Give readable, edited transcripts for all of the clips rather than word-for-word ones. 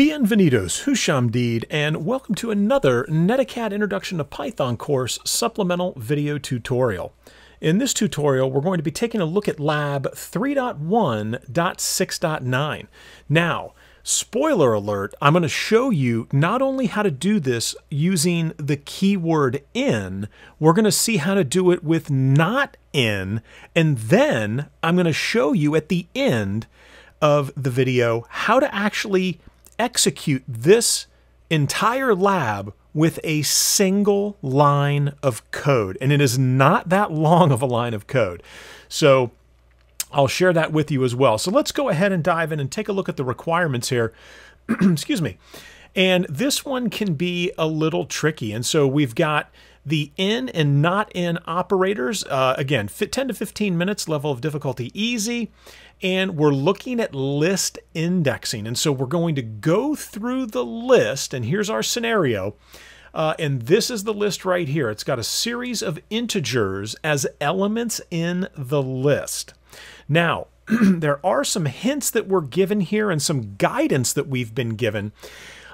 Bienvenidos, Hushamdeed, and welcome to another Netacad Introduction to Python course supplemental video tutorial. In this tutorial, we're going to be taking a look at Lab 3.1.6.9. Now, spoiler alert, I'm going to show you not only how to do this using the keyword in, we're going to see how to do it with not in, and then I'm going to show you at the end of the video how to actually execute this entire lab with a single line of code. And it is not that long of a line of code. So I'll share that with you as well. So let's go ahead and dive in and take a look at the requirements here. Excuse me. And this one can be a little tricky. And so we've got the in and not in operators. Again, 10 to 15 minutes, level of difficulty easy. And we're looking at list indexing. And so we're going to go through the list. And here's our scenario. And this is the list right here. It's got a series of integers as elements in the list. Now, there are some hints that we're given here and some guidance that we've been given.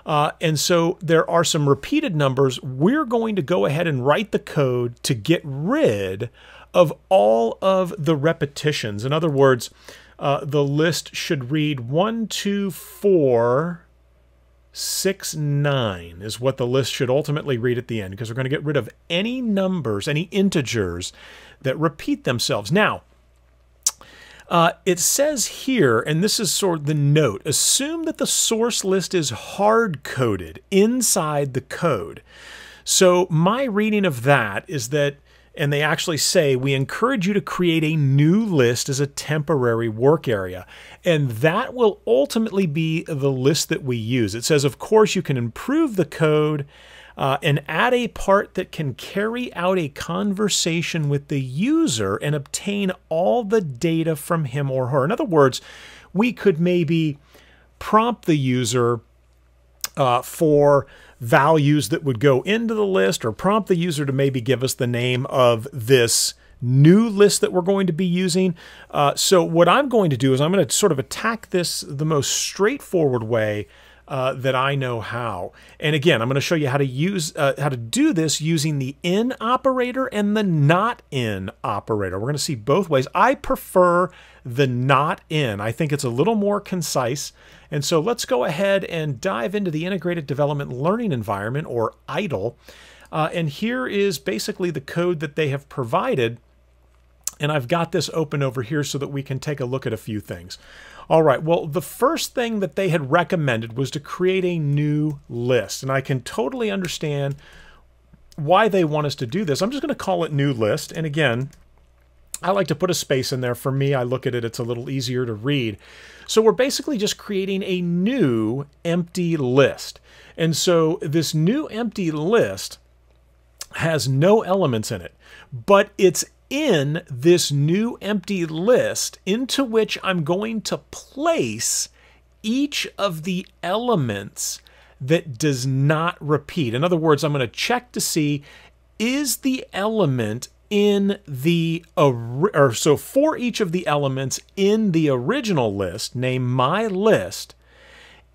And so there are some repeated numbers. We're going to go ahead and write the code to get rid of all of the repetitions. In other words, the list should read 1, 2, 4, 6, 9 is what the list should ultimately read at the end, because we're going to get rid of any numbers, any integers that repeat themselves. Now, it says here, and this is sort of the note, assume that the source list is hard-coded inside the code. So my reading of that is that, and they actually say, we encourage you to create a new list as a temporary work area. And that will ultimately be the list that we use. It says, of course, you can improve the code and add a part that can carry out a conversation with the user and obtain all the data from him or her. In other words, we could maybe prompt the user for values that would go into the list, or prompt the user to maybe give us the name of this new list that we're going to be using. So what I'm going to do is I'm going to sort of attack this the most straightforward way that I know how. And again, I'm going to show you how to use how to do this using the in operator and the not in operator. We're going to see both ways. I prefer the not in. I think it's a little more concise. And so let's go ahead and dive into the Integrated Development Learning Environment, or IDLE. And here is basically the code that they have provided. And I've got this open over here so that we can take a look at a few things. All right, well, the first thing that they had recommended was to create a new list. And I can totally understand why they want us to do this. I'm just going to call it new list. And again, I like to put a space in there. For me, I look at it, it's a little easier to read. So we're basically just creating a new empty list. And so this new empty list has no elements in it, but it's in this new empty list into which I'm going to place each of the elements that does not repeat. In other words, I'm going to check to see, is the element in the, so for each of the elements in the original list, name my list,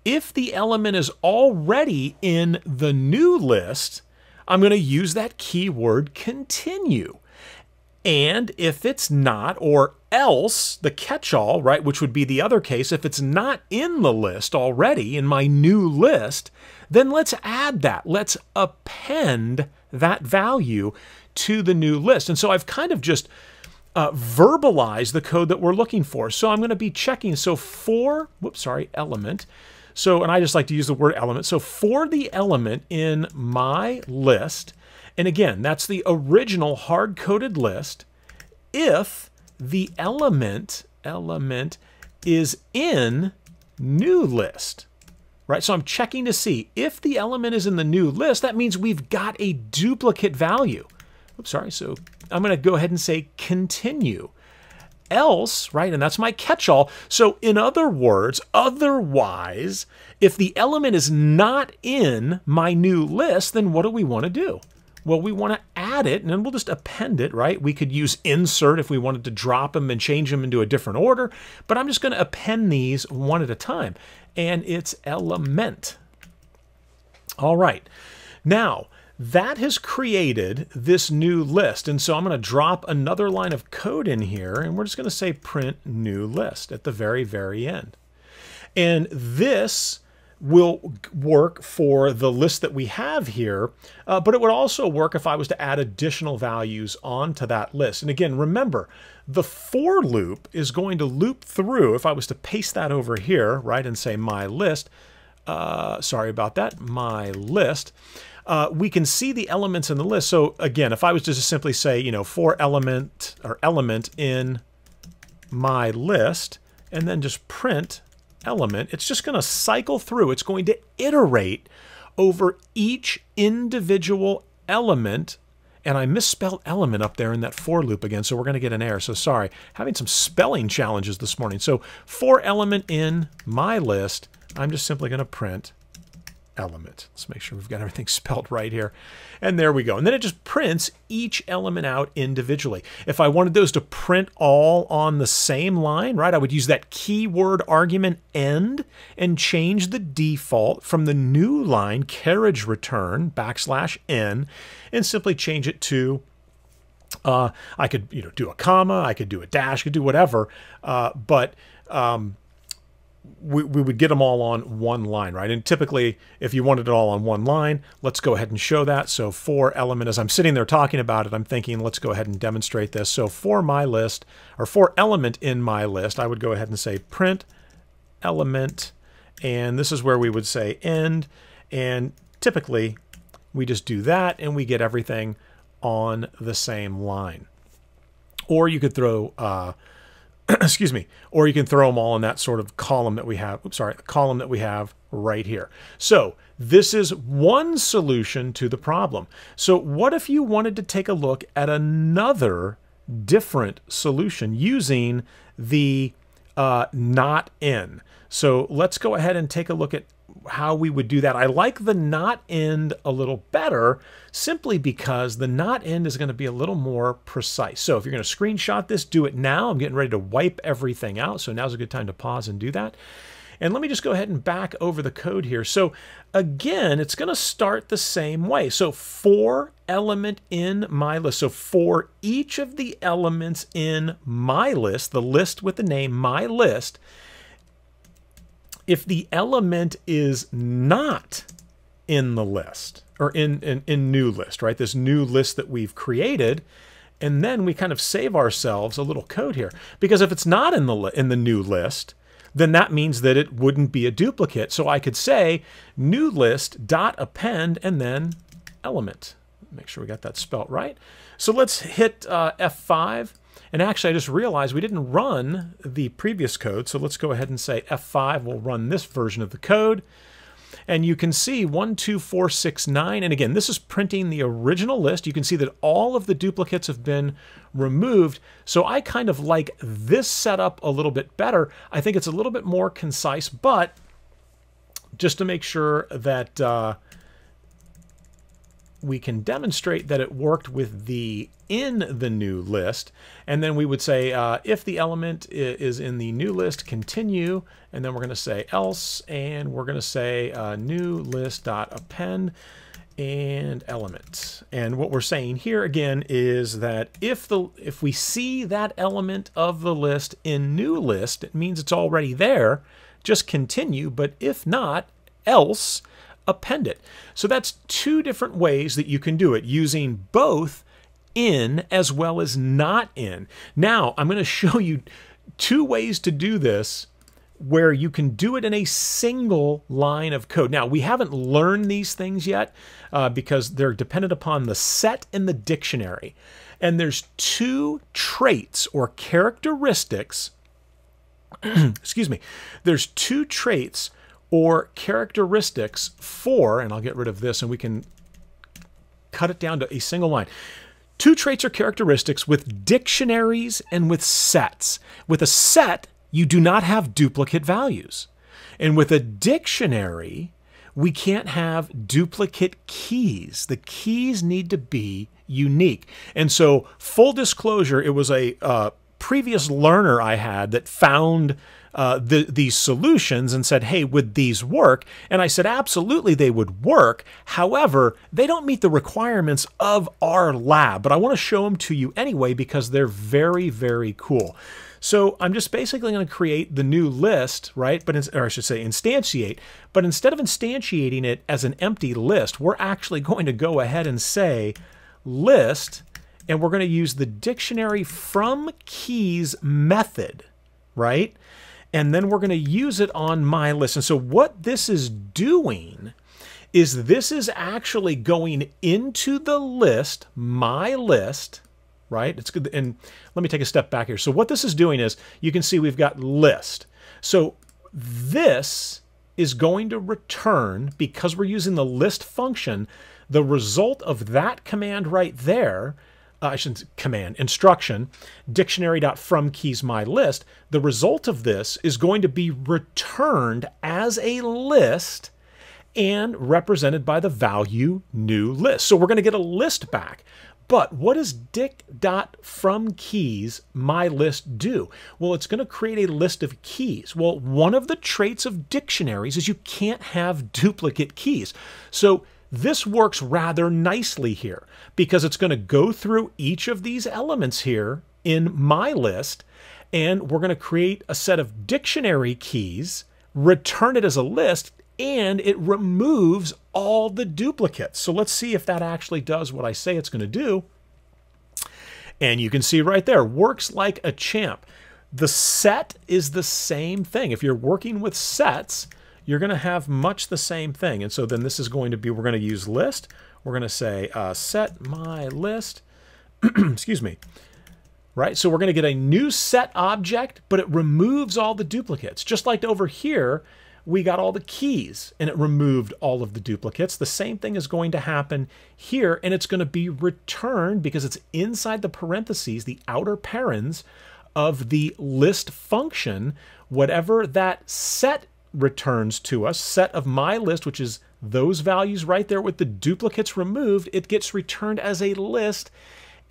if the element is already in the new list, I'm going to use that keyword continue. And if it's not, or else, the catch-all, right, which would be the other case, if it's not in the list already, in my new list, then let's add that. Let's append that value to the new list. And so I've kind of just verbalized the code that we're looking for. So I'm going to be checking, so for, element. So, and I just like to use the word element. So for the element in my list, and again, that's the original hard-coded list, if the element is in new list, right? So I'm checking to see if the element is in the new list, that means we've got a duplicate value. Oops, sorry. So I'm going to go ahead and say continue. Else, right, and that's my catch-all. So in other words, otherwise, if the element is not in my new list, then what do we want to do? Well, we want to add it, and then we'll just append it, right? We could use insert if we wanted to drop them and change them into a different order, but I'm just going to append these one at a time, and it's element. All right. Now, that has created this new list, and so I'm going to drop another line of code in here, and we're just going to say print new list at the very, very end. And this will work for the list that we have here, but it would also work if I was to add additional values onto that list. And again, remember, the for loop is going to loop through. If I was to paste that over here, right, and say my list, sorry about that, my list, we can see the elements in the list. So again, if I was to just simply say, you know, for element or element in my list, and then just print element, it's just going to cycle through. It's going to iterate over each individual element. And I misspelled element up there in that for loop again, so we're going to get an error. So sorry, having some spelling challenges this morning. So for element in my list, I'm just simply going to print element. Let's make sure we've got everything spelled right here. And there we go. And then it just prints each element out individually. If I wanted those to print all on the same line, right, I would use that keyword argument end and change the default from the new line carriage return \n and simply change it to I could, you know, do a comma, I could do a dash, I could do whatever, but we would get them all on one line, right? And typically, if you wanted it all on one line, let's go ahead and show that. So for element, as I'm sitting there talking about it, I'm thinking, let's go ahead and demonstrate this. So for my list, or for element in my list, I would go ahead and say print element, and this is where we would say end, and typically we just do that and we get everything on the same line. Or you could throw excuse me, or you can throw them all in that sort of column that we have, oops, sorry, the column that we have right here. So this is one solution to the problem. So what if you wanted to take a look at another different solution using the not in? So let's go ahead and take a look at how we would do that. I like the not end a little better simply because the not end is going to be a little more precise. So if you're going to screenshot this, do it now. I'm getting ready to wipe everything out. So now's a good time to pause and do that. And let me just go ahead and back over the code here. So again, it's going to start the same way. So for element in my list. So for each of the elements in my list, the list with the name my list, if the element is not in the list, or in new list, right? This new list that we've created, and then we kind of save ourselves a little code here. Because if it's not in the new list, then that means that it wouldn't be a duplicate. So I could say new list dot append and then element. Make sure we got that spelt right. So let's hit F5. And actually, I just realized we didn't run the previous code. So let's go ahead and say F5 will run this version of the code. And you can see 1, 2, 4, 6, 9. And again, this is printing the original list. You can see that all of the duplicates have been removed. So I kind of like this setup a little bit better. I think it's a little bit more concise, but just to make sure that we can demonstrate that it worked with the in the new list, and then we would say if the element is in the new list, continue, and then we're going to say else, and we're going to say new list dot append and element. And what we're saying here again is that if we see that element of the list in new list, it means it's already there. Just continue, but if not, else append it. So that's two different ways that you can do it, using both in as well as not in. Now, I'm going to show you two ways to do this where you can do it in a single line of code. Now, we haven't learned these things yet because they're dependent upon the set and the dictionary. And there's two traits or characteristics, excuse me, there's two traits or characteristics for, and I'll get rid of this and we can cut it down to a single line. Two traits or characteristics with dictionaries and with sets. With a set, you do not have duplicate values. And with a dictionary, we can't have duplicate keys. The keys need to be unique. And so, full disclosure, it was a previous learner I had that found these solutions and said, hey, would these work? And I said, absolutely, they would work. However, they don't meet the requirements of our lab, but I want to show them to you anyway because they're very, very cool. So I'm just basically going to create the new list, right? Or I should say instantiate, but instead of instantiating it as an empty list, we're actually going to go ahead and say list, and we're going to use the dictionary from keys method, right? And then we're going to use it on my list. And so what this is doing is this is actually going into the list, my list, right? It's good. And let me take a step back here. So what this is doing is you can see we've got list. So this is going to return, because we're using the list function, the result of that command right there. I shouldn't say command, instruction, dictionary.fromKeysMyList. The result of this is going to be returned as a list and represented by the value new list. So we're going to get a list back. But what does dic.fromKeysMyList do? Well, it's going to create a list of keys. Well, one of the traits of dictionaries is you can't have duplicate keys. So this works rather nicely here because it's going to go through each of these elements here in my list, and we're going to create a set of dictionary keys, return it as a list, and it removes all the duplicates. So let's see if that actually does what I say it's going to do. And you can see right there, works like a champ. The set is the same thing. If you're working with sets, you're going to have much the same thing. And so then this is going to be, we're going to use list. We're going to say set my list. Excuse me. Right? So we're going to get a new set object, but it removes all the duplicates. Just like over here, we got all the keys and it removed all of the duplicates. The same thing is going to happen here, and it's going to be returned because it's inside the parentheses, the outer parens of the list function. Whatever that set returns to us, set of my list, which is those values right there with the duplicates removed, it gets returned as a list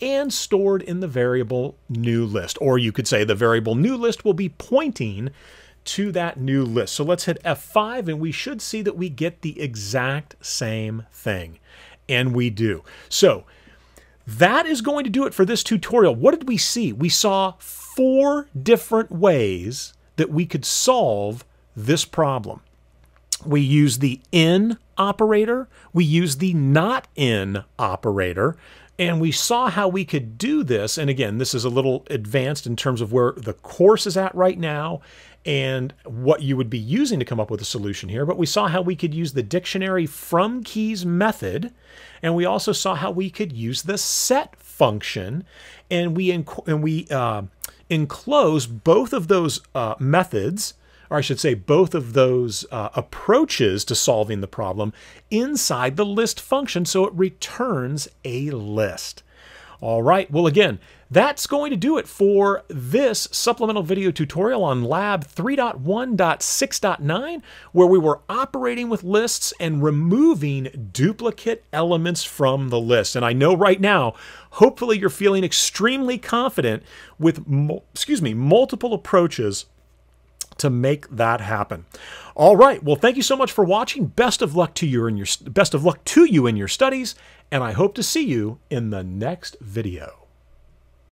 and stored in the variable new list. Or you could say the variable new list will be pointing to that new list. So let's hit F5 and we should see that we get the exact same thing. And we do. So that is going to do it for this tutorial. What did we see? We saw 4 different ways that we could solve this problem. We use the in operator, we use the not in operator, and we saw how we could do this. And again, this is a little advanced in terms of where the course is at right now and what you would be using to come up with a solution here. But we saw how we could use the dictionary from keys method, and we also saw how we could use the set function, and we enclose both of those methods, or I should say both of those approaches to solving the problem inside the list function, so it returns a list. All right, well again, that's going to do it for this supplemental video tutorial on Lab 3.1.6.9, where we were operating with lists and removing duplicate elements from the list. And I know right now, hopefully you're feeling extremely confident with multiple approaches to make that happen. All right, well, thank you so much for watching. Best of luck to you in your studies, and I hope to see you in the next video.